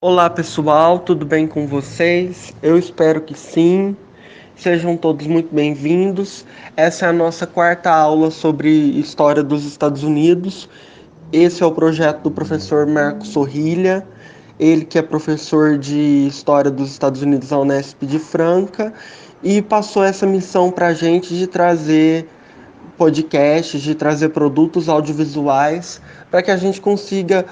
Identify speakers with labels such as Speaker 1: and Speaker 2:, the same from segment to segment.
Speaker 1: Olá pessoal, tudo bem com vocês? Eu espero que sim. Sejam todos muito bem-vindos. Essa é a nossa quarta aula sobre história dos Estados Unidos. Esse é o projeto do professor Marcos Sorrilha, ele que é professor de História dos Estados Unidos da Unesp de Franca e passou essa missão para a gente de trazer podcasts, de trazer produtos audiovisuais para que a gente consiga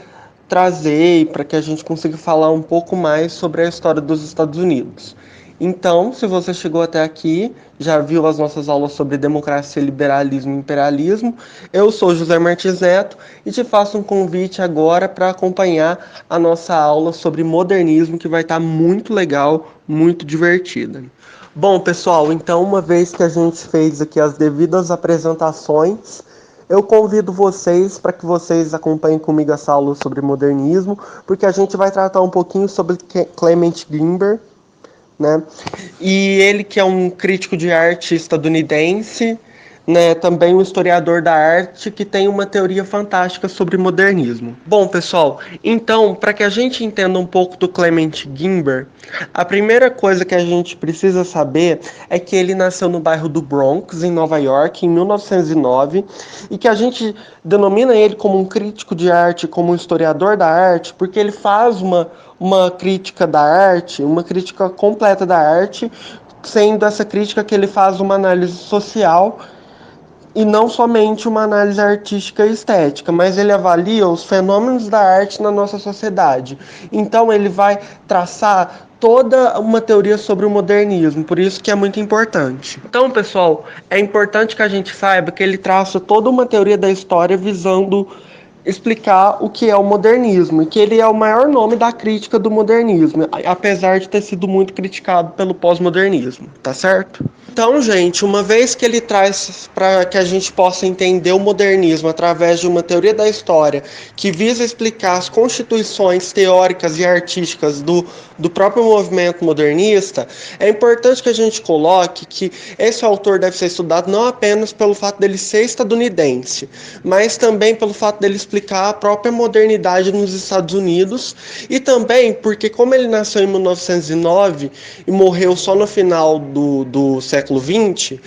Speaker 1: trazer e para que a gente consiga falar um pouco mais sobre a história dos Estados Unidos. Então, se você chegou até aqui, já viu as nossas aulas sobre democracia, liberalismo e imperialismo, eu sou José Martins Neto e te faço um convite agora para acompanhar a nossa aula sobre modernismo, que vai estar muito legal, muito divertida. Bom, pessoal, então uma vez que a gente fez aqui as devidas apresentações, eu convido vocês para que vocês acompanhem comigo essa aula sobre modernismo, porque a gente vai tratar um pouquinho sobre Clement Greenberg, né? E ele que é um crítico de arte estadunidense, né, também um historiador da arte que tem uma teoria fantástica sobre modernismo. Bom, pessoal, então, para que a gente entenda um pouco do Clement Greenberg, a primeira coisa que a gente precisa saber é que ele nasceu no bairro do Bronx, em Nova York, em 1909, e que a gente denomina ele como um crítico de arte, como um historiador da arte, porque ele faz uma crítica da arte, uma crítica completa da arte, sendo essa crítica que ele faz uma análise social e não somente uma análise artística e estética, mas ele avalia os fenômenos da arte na nossa sociedade. Então ele vai traçar toda uma teoria sobre o modernismo, por isso que é muito importante. Então, pessoal, é importante que a gente saiba que ele traça toda uma teoria da história visando explicar o que é o modernismo e que ele é o maior nome da crítica do modernismo, apesar de ter sido muito criticado pelo pós-modernismo, tá certo? Então, gente, uma vez que ele traz para que a gente possa entender o modernismo através de uma teoria da história que visa explicar as constituições teóricas e artísticas do próprio movimento modernista, é importante que a gente coloque que esse autor deve ser estudado não apenas pelo fato dele ser estadunidense, mas também pelo fato dele explicar a própria modernidade nos Estados Unidos e também porque, como ele nasceu em 1909 e morreu só no final do século XX,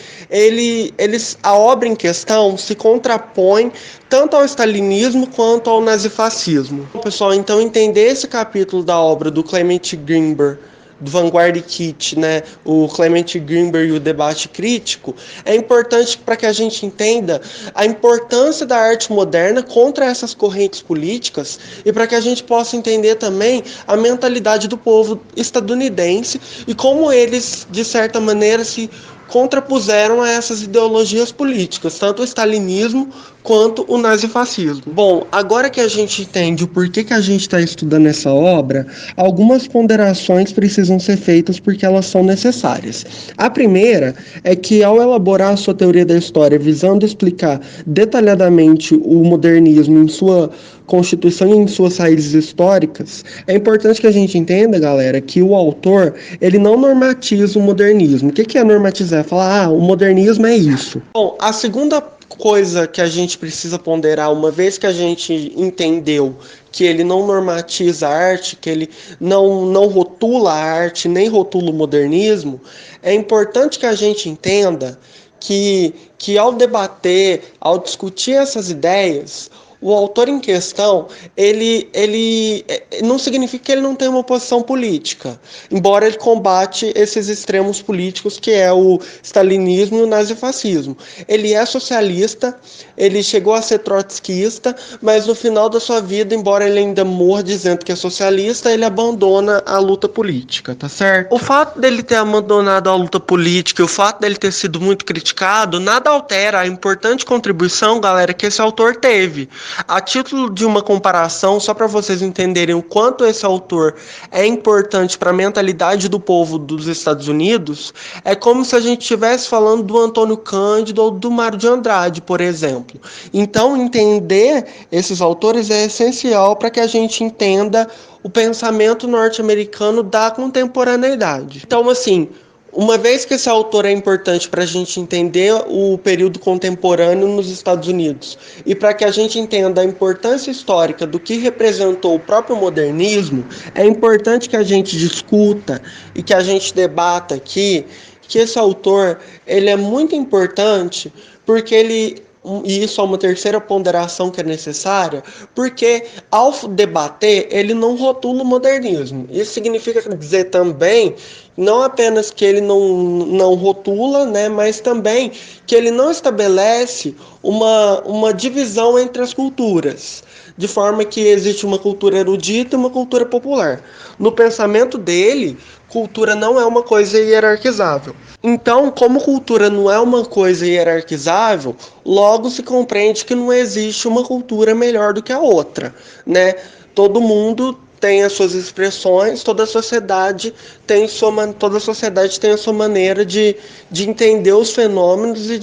Speaker 1: a obra em questão se contrapõe tanto ao stalinismo quanto ao nazifascismo. Pessoal, então entender esse capítulo da obra do Clement Greenberg, do Vanguard Kit, né, o Clement Greenberg e o debate crítico, é importante para que a gente entenda a importância da arte moderna contra essas correntes políticas e para que a gente possa entender também a mentalidade do povo estadunidense e como eles, de certa maneira, se contrapuseram a essas ideologias políticas, tanto o stalinismo quanto o nazifascismo. Bom, agora que a gente entende o porquê que a gente está estudando essa obra, algumas ponderações precisam ser feitas porque elas são necessárias. A primeira é que, ao elaborar a sua teoria da história visando explicar detalhadamente o modernismo em sua Constituição e em suas raízes históricas, é importante que a gente entenda, galera, que o autor, ele não normatiza o modernismo. O que é normatizar? É falar, o modernismo é isso. Bom, a segunda coisa que a gente precisa ponderar, uma vez que a gente entendeu que ele não normatiza a arte, que ele não rotula a arte, nem rotula o modernismo, é importante que a gente entenda que ao debater, ao discutir essas ideias, o autor em questão, ele não significa que ele não tem uma posição política, embora ele combate esses extremos políticos que é o stalinismo e o nazifascismo. Ele é socialista, ele chegou a ser trotskista, mas no final da sua vida, embora ele ainda morra dizendo que é socialista, ele abandona a luta política, tá certo? O fato dele ter abandonado a luta política e o fato dele ter sido muito criticado, nada altera a importante contribuição, galera, que esse autor teve. A título de uma comparação, só para vocês entenderem o quanto esse autor é importante para a mentalidade do povo dos Estados Unidos, é como se a gente estivesse falando do Antônio Cândido ou do Mário de Andrade, por exemplo. Então, entender esses autores é essencial para que a gente entenda o pensamento norte-americano da contemporaneidade. Então, assim, Uma vez que esse autor é importante para a gente entender o período contemporâneo nos Estados Unidos e para que a gente entenda a importância histórica do que representou o próprio modernismo, é importante que a gente discuta e que a gente debata aqui que esse autor ele é muito importante porque e isso é uma terceira ponderação que é necessária, porque ao debater, ele não rotula o modernismo. Isso significa dizer também, não apenas que ele não rotula, né, mas também que ele não estabelece uma divisão entre as culturas, de forma que existe uma cultura erudita e uma cultura popular. No pensamento dele, cultura não é uma coisa hierarquizável. Então, como cultura não é uma coisa hierarquizável, logo se compreende que não existe uma cultura melhor do que a outra, né? Todo mundo tem as suas expressões, toda a sociedade tem a sua maneira de entender os fenômenos e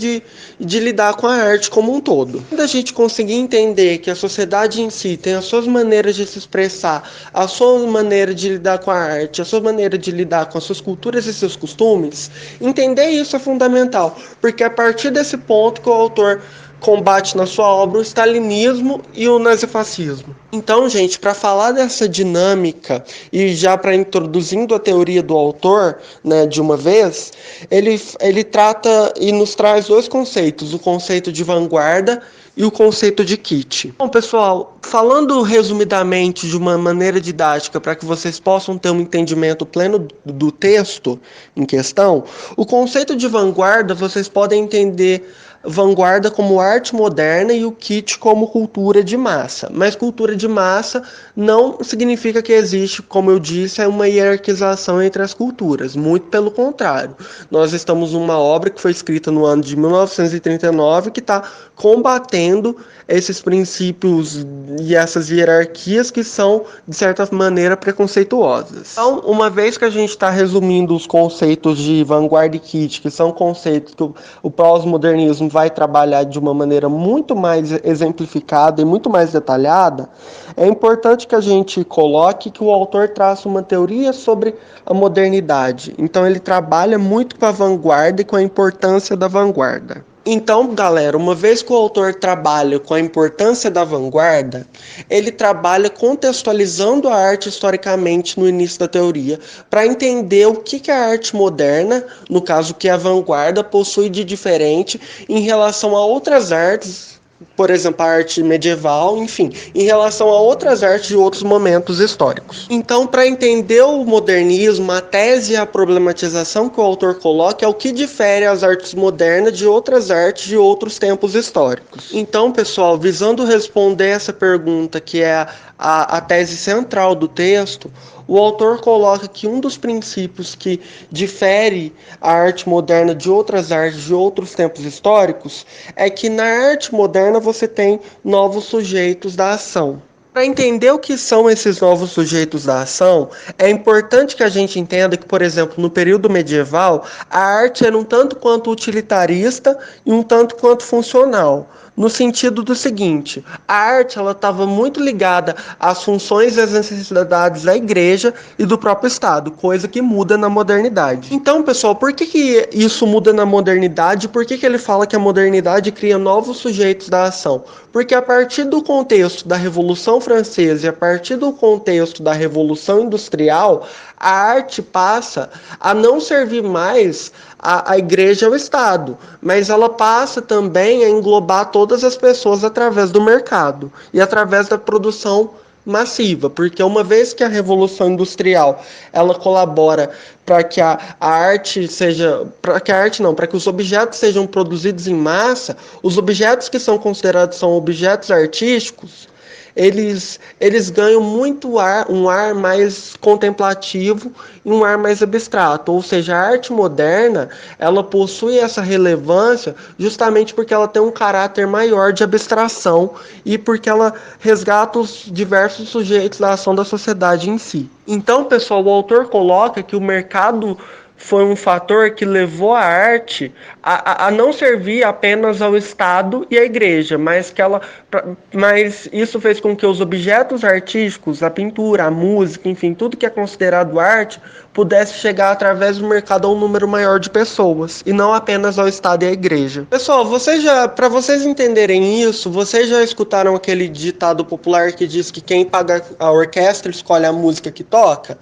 Speaker 1: de lidar com a arte como um todo. Quando a gente conseguir entender que a sociedade em si tem as suas maneiras de se expressar, a sua maneira de lidar com a arte, a sua maneira de lidar com as suas culturas e seus costumes, entender isso é fundamental, porque é a partir desse ponto que o autor combate na sua obra o stalinismo e o nazifascismo. Então, gente, para falar dessa dinâmica e já para introduzindo a teoria do autor, né, de uma vez, ele trata e nos traz dois conceitos, o conceito de vanguarda e o conceito de kit. Bom, pessoal, falando resumidamente de uma maneira didática para que vocês possam ter um entendimento pleno do texto em questão, o conceito de vanguarda vocês podem entender vanguarda como arte moderna e o kit como cultura de massa. Mas cultura de massa não significa que existe, como eu disse, uma hierarquização entre as culturas. Muito pelo contrário. Nós estamos numa obra que foi escrita no ano de 1939 que está combatendo esses princípios e essas hierarquias que são, de certa maneira, preconceituosas. Então, uma vez que a gente está resumindo os conceitos de vanguarda e kit, que são conceitos que o pós-modernismo vai trabalhar de uma maneira muito mais exemplificada e muito mais detalhada, é importante que a gente coloque que o autor traça uma teoria sobre a modernidade. Então, ele trabalha muito com a vanguarda e com a importância da vanguarda. Então, galera, uma vez que o autor trabalha com a importância da vanguarda, ele trabalha contextualizando a arte historicamente no início da teoria, para entender o que a arte moderna, no caso que a vanguarda, possui de diferente em relação a outras artes, por exemplo, a arte medieval, enfim, em relação a outras artes de outros momentos históricos. Então, para entender o modernismo, a tese e a problematização que o autor coloca é o que difere as artes modernas de outras artes de outros tempos históricos. Então, pessoal, visando responder essa pergunta, que é a tese central do texto, o autor coloca que um dos princípios que difere a arte moderna de outras artes de outros tempos históricos é que na arte moderna você tem novos sujeitos da ação. Para entender o que são esses novos sujeitos da ação, é importante que a gente entenda que, por exemplo, no período medieval, a arte era um tanto quanto utilitarista e um tanto quanto funcional. No sentido do seguinte, a arte ela estava muito ligada às funções e às necessidades da igreja e do próprio Estado, coisa que muda na modernidade. Então, pessoal, por que isso muda na modernidade? Por que ele fala que a modernidade cria novos sujeitos da ação? Porque a partir do contexto da Revolução Francesa e a partir do contexto da Revolução Industrial, a arte passa a não servir mais a igreja e ao Estado, mas ela passa também a englobar todas as pessoas através do mercado e através da produção massiva, porque uma vez que a Revolução Industrial ela colabora para que a arte seja, para que os objetos sejam produzidos em massa, os objetos que são considerados são objetos artísticos, eles ganham muito um ar mais contemplativo e um ar mais abstrato. Ou seja, a arte moderna, ela possui essa relevância justamente porque ela tem um caráter maior de abstração e porque ela resgata os diversos sujeitos da ação da sociedade em si. Então, pessoal, o autor coloca que o mercado foi um fator que levou a arte a não servir apenas ao Estado e à Igreja, mas isso fez com que os objetos artísticos, a pintura, a música, enfim, tudo que é considerado arte, pudesse chegar através do mercado a um número maior de pessoas, e não apenas ao Estado e à Igreja. Pessoal, para vocês entenderem isso, vocês já escutaram aquele ditado popular que diz que quem paga a orquestra escolhe a música que toca?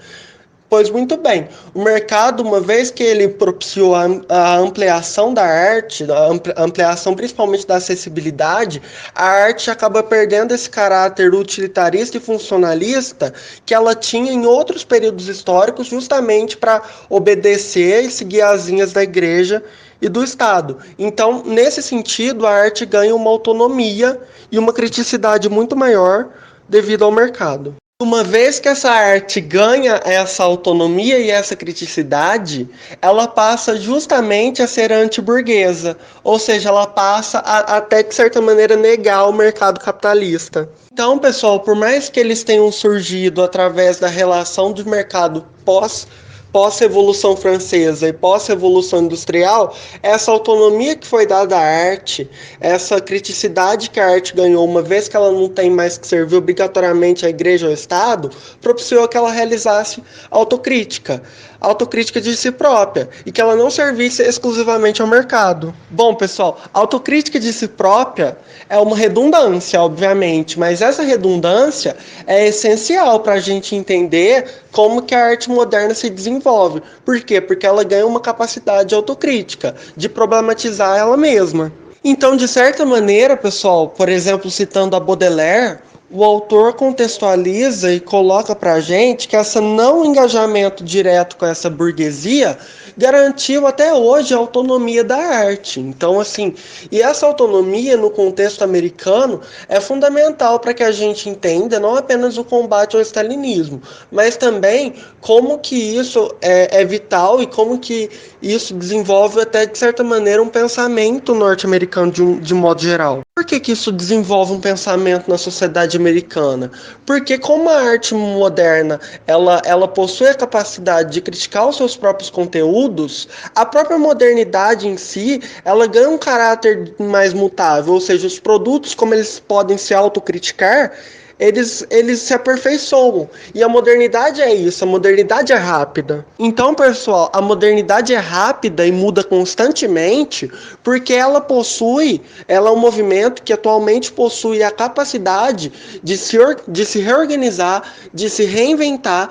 Speaker 1: Pois muito bem, o mercado, uma vez que ele propiciou a ampliação da arte, a ampliação principalmente da acessibilidade, a arte acaba perdendo esse caráter utilitarista e funcionalista que ela tinha em outros períodos históricos, justamente para obedecer e seguir as linhas da igreja e do Estado. Então, nesse sentido, a arte ganha uma autonomia e uma criticidade muito maior devido ao mercado. Uma vez que essa arte ganha essa autonomia e essa criticidade, ela passa justamente a ser antiburguesa, ou seja, ela passa até de certa maneira negar o mercado capitalista. Então, pessoal, por mais que eles tenham surgido através da relação do mercado pós-Revolução Francesa e pós-Revolução Industrial, essa autonomia que foi dada à arte, essa criticidade que a arte ganhou, uma vez que ela não tem mais que servir obrigatoriamente à igreja ou ao Estado, propiciou que ela realizasse autocrítica de si própria, e que ela não servisse exclusivamente ao mercado. Bom, pessoal, autocrítica de si própria é uma redundância, obviamente, mas essa redundância é essencial para a gente entender como que a arte moderna se desenvolve. Por quê? Porque ela ganha uma capacidade autocrítica, de problematizar ela mesma. Então, de certa maneira, pessoal, por exemplo, citando a Baudelaire, o autor contextualiza e coloca para a gente que esse não engajamento direto com essa burguesia garantiu até hoje a autonomia da arte. Então, assim, e essa autonomia no contexto americano é fundamental para que a gente entenda não apenas o combate ao stalinismo, mas também como que isso é vital e como que isso desenvolve até, de certa maneira, um pensamento norte-americano de modo geral. Por que isso desenvolve um pensamento na sociedade americana? Porque como a arte moderna ela possui a capacidade de criticar os seus próprios conteúdos, a própria modernidade em si ela ganha um caráter mais mutável, ou seja, os produtos, como eles podem se autocriticar, eles se aperfeiçoam. E a modernidade é isso, a modernidade é rápida. Então, pessoal, a modernidade é rápida e muda constantemente porque ela é um movimento que atualmente possui a capacidade de se reorganizar, de se reinventar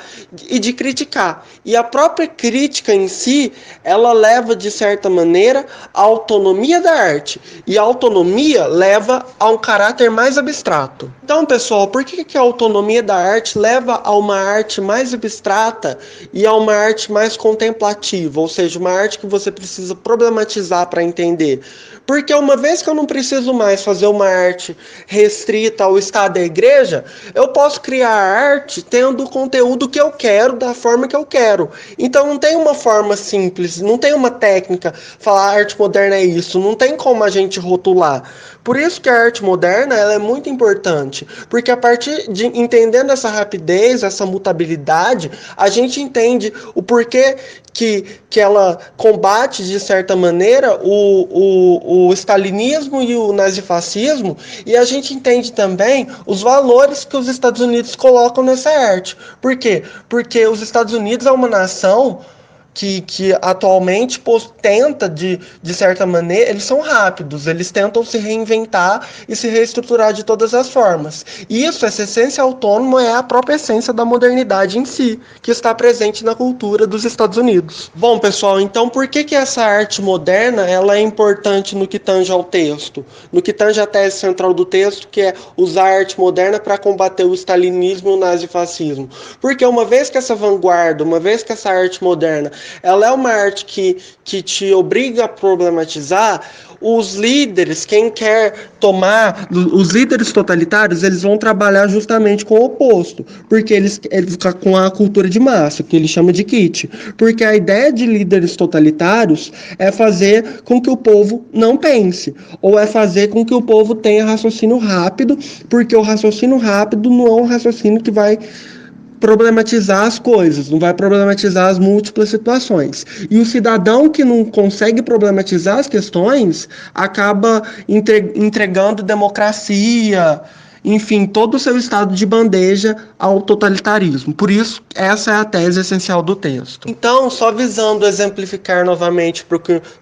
Speaker 1: e de criticar. E a própria crítica em si, ela leva, de certa maneira, a autonomia da arte. E a autonomia leva a um caráter mais abstrato. Então, pessoal, por que a autonomia da arte leva a uma arte mais abstrata e a uma arte mais contemplativa, ou seja, uma arte que você precisa problematizar para entender? Porque uma vez que eu não preciso mais fazer uma arte restrita ao Estado e à Igreja, eu posso criar arte tendo o conteúdo que eu quero, da forma que eu quero. Então não tem uma forma simples, não tem uma técnica, falar arte moderna é isso, não tem como a gente rotular. Por isso que a arte moderna ela é muito importante, porque a partir de entendendo essa rapidez, essa mutabilidade, a gente entende o porquê que ela combate, de certa maneira, o stalinismo e o nazifascismo, e a gente entende também os valores que os Estados Unidos colocam nessa arte. Por quê? Porque os Estados Unidos é uma nação que atualmente tenta, de certa maneira, eles são rápidos, eles tentam se reinventar e se reestruturar de todas as formas. E isso, essa essência autônoma, é a própria essência da modernidade em si, que está presente na cultura dos Estados Unidos. Bom, pessoal, então por que essa arte moderna ela é importante no que tange ao texto? No que tange à tese central do texto, que é usar a arte moderna para combater o stalinismo e o nazifascismo? Porque uma vez que essa vanguarda, uma vez que essa arte moderna ela é uma arte que te obriga a problematizar, os líderes, quem quer tomar, os líderes totalitários, eles vão trabalhar justamente com o oposto, porque eles com a cultura de massa, que ele chama de kit, porque a ideia de líderes totalitários é fazer com que o povo não pense, ou é fazer com que o povo tenha raciocínio rápido, porque o raciocínio rápido não é um raciocínio que vai problematizar as coisas, não vai problematizar as múltiplas situações. E o cidadão que não consegue problematizar as questões acaba entregando democracia, enfim, todo o seu estado de bandeja ao totalitarismo. Por isso, essa é a tese essencial do texto. Então, só visando exemplificar novamente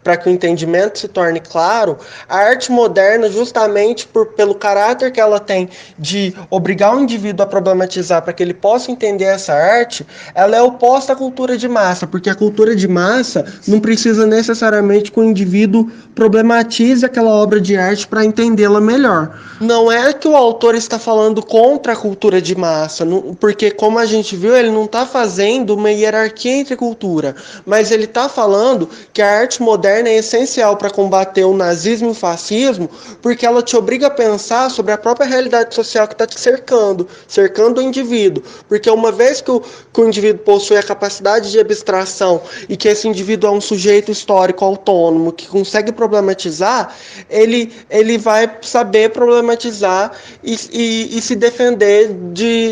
Speaker 1: para que o entendimento se torne claro, a arte moderna, justamente pelo caráter que ela tem de obrigar o indivíduo a problematizar para que ele possa entender essa arte, ela é oposta à cultura de massa, porque a cultura de massa não precisa necessariamente que o indivíduo problematize aquela obra de arte para entendê-la melhor. Não é que o autor está falando contra a cultura de massa, porque como a gente viu, ele não está fazendo uma hierarquia entre cultura, mas ele está falando que a arte moderna é essencial para combater o nazismo e o fascismo, porque ela te obriga a pensar sobre a própria realidade social que está te cercando o indivíduo, porque uma vez que o indivíduo possui a capacidade de abstração e que esse indivíduo é um sujeito histórico autônomo, que consegue problematizar, ele vai saber problematizar e se defender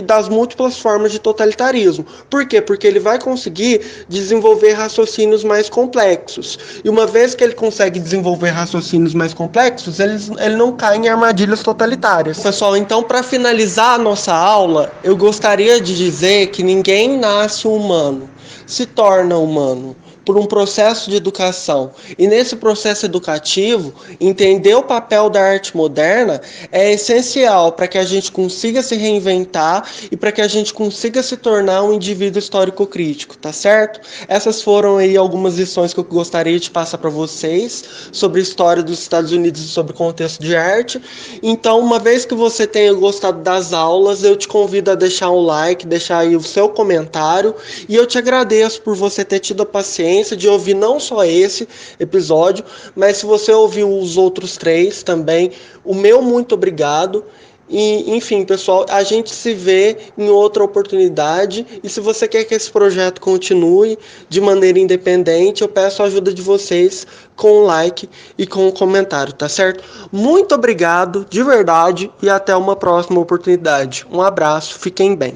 Speaker 1: das múltiplas formas de totalitarismo. Por quê? Porque ele vai conseguir desenvolver raciocínios mais complexos. E uma vez que ele consegue desenvolver raciocínios mais complexos, ele não cai em armadilhas totalitárias. Pessoal, então, para finalizar a nossa aula, eu gostaria de dizer que ninguém nasce humano, se torna humano por um processo de educação. E nesse processo educativo, entender o papel da arte moderna é essencial para que a gente consiga se reinventar e para que a gente consiga se tornar um indivíduo histórico-crítico, tá certo? Essas foram aí algumas lições que eu gostaria de passar para vocês sobre a história dos Estados Unidos e sobre o contexto de arte. Então, uma vez que você tenha gostado das aulas, eu te convido a deixar um like, deixar aí o seu comentário, e eu te agradeço por você ter tido a paciência de ouvir não só esse episódio, mas se você ouviu os outros 3 também, o meu muito obrigado. E, enfim, pessoal, a gente se vê em outra oportunidade. E se você quer que esse projeto continue de maneira independente, eu peço a ajuda de vocês com um like e com um comentário, tá certo? Muito obrigado, de verdade, e até uma próxima oportunidade. Um abraço, fiquem bem.